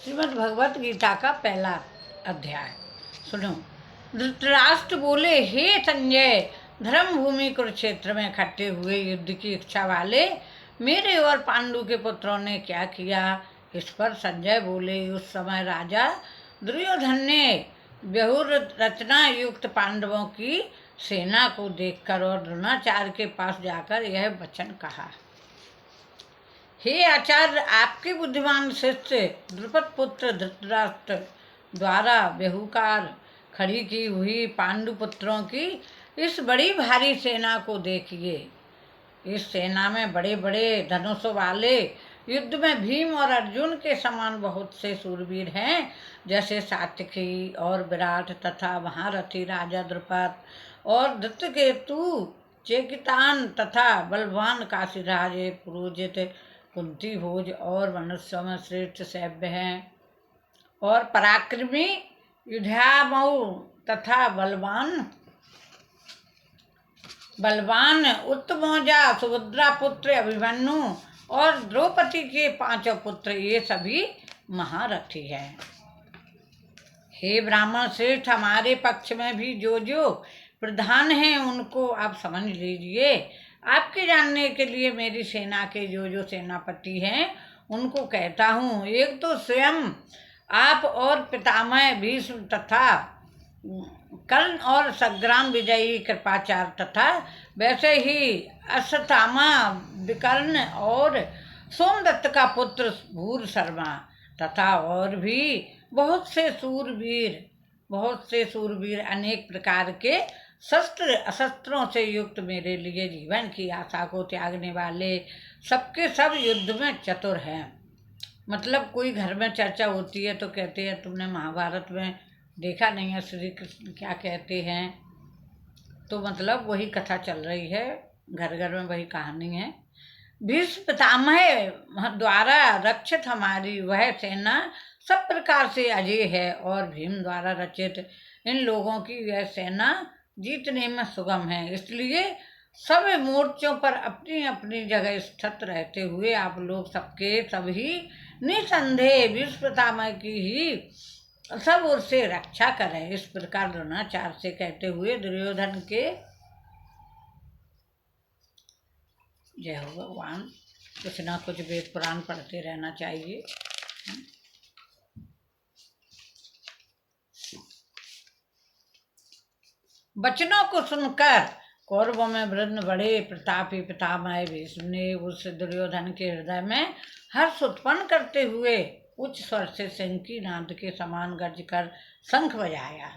श्रीमद् भगवत गीता का पहला अध्याय सुनो। धृतराष्ट्र बोले, हे संजय, धर्म भूमि कुरुक्षेत्र में इकट्ठे हुए युद्ध की इच्छा वाले मेरे और पांडु के पुत्रों ने क्या किया। इस पर संजय बोले, उस समय राजा दुर्योधन ने व्यूह रचना युक्त पांडवों की सेना को देखकर और द्रोणाचार्य के पास जाकर यह वचन कहा। हे आचार्य, आपके बुद्धिमान शिष्य द्रुपद पुत्र धृतराष्ट्र द्वारा व्यहुकार खड़ी की हुई पांडु पुत्रों की इस बड़ी भारी सेना को देखिए। इस सेना में बड़े बड़े धनुष वाले युद्ध में भीम और अर्जुन के समान बहुत से सूरवीर हैं, जैसे सात्यकी और विराट तथा महारथी राजा द्रुपद और धृतकेतु, चेकितान तथा बलवान काशीराज, पुरोजित, कुंती भोज और मनुष्यों में श्रेष्ठ सैव्य हैं, और पराक्रमी युधामऊ तथा बलवान उत्तमौजा, सुभद्रा पुत्र अभिमन्यु और द्रौपदी के 5 पुत्र, ये सभी महारथी हैं। हे ब्राह्मण श्रेष्ठ, हमारे पक्ष में भी जो जो प्रधान हैं उनको आप समझ लीजिए। आपके जानने के लिए मेरी सेना के जो जो सेनापति हैं उनको कहता हूँ। एक तो स्वयं आप और पितामह भीष्म तथा कर्ण और संग्राम विजयी कृपाचार्य तथा वैसे ही अश्वत्थामा, विकर्ण और सोमदत्त का पुत्र भूर शर्मा तथा और भी बहुत से सूरवीर अनेक प्रकार के शस्त्र अशस्त्रों से युक्त, मेरे लिए जीवन की आशा को त्यागने वाले, सबके सब युद्ध में चतुर हैं। मतलब कोई घर में चर्चा होती है तो कहते हैं, तुमने महाभारत में देखा नहीं है श्री कृष्ण क्या कहते हैं, तो मतलब वही कथा चल रही है, घर घर में वही कहानी है। भीष्म पितामह द्वारा रक्षित हमारी वह सेना सब प्रकार से अजय है, और भीम द्वारा रचित इन लोगों की यह सेना जीतने में सुगम है। इसलिए सब मोर्चों पर अपनी अपनी जगह स्थित रहते हुए आप लोग सबके सभी निसंदेह भीष्म पितामह की ही सब ओर से रक्षा करें। इस प्रकार द्रोणाचार्य से कहते हुए दुर्योधन के जय हो भगवान, कुछ ना कुछ वेद पुराण पढ़ते रहना चाहिए। वचनों को सुनकर कौरवों में वृद्ध बड़े प्रतापी पितामह भीष्म ने उस दुर्योधन के हृदय में हर्ष उत्पन्न करते हुए उच्च स्वर से शंख की नाद के समान गर्ज कर शंख बजाया।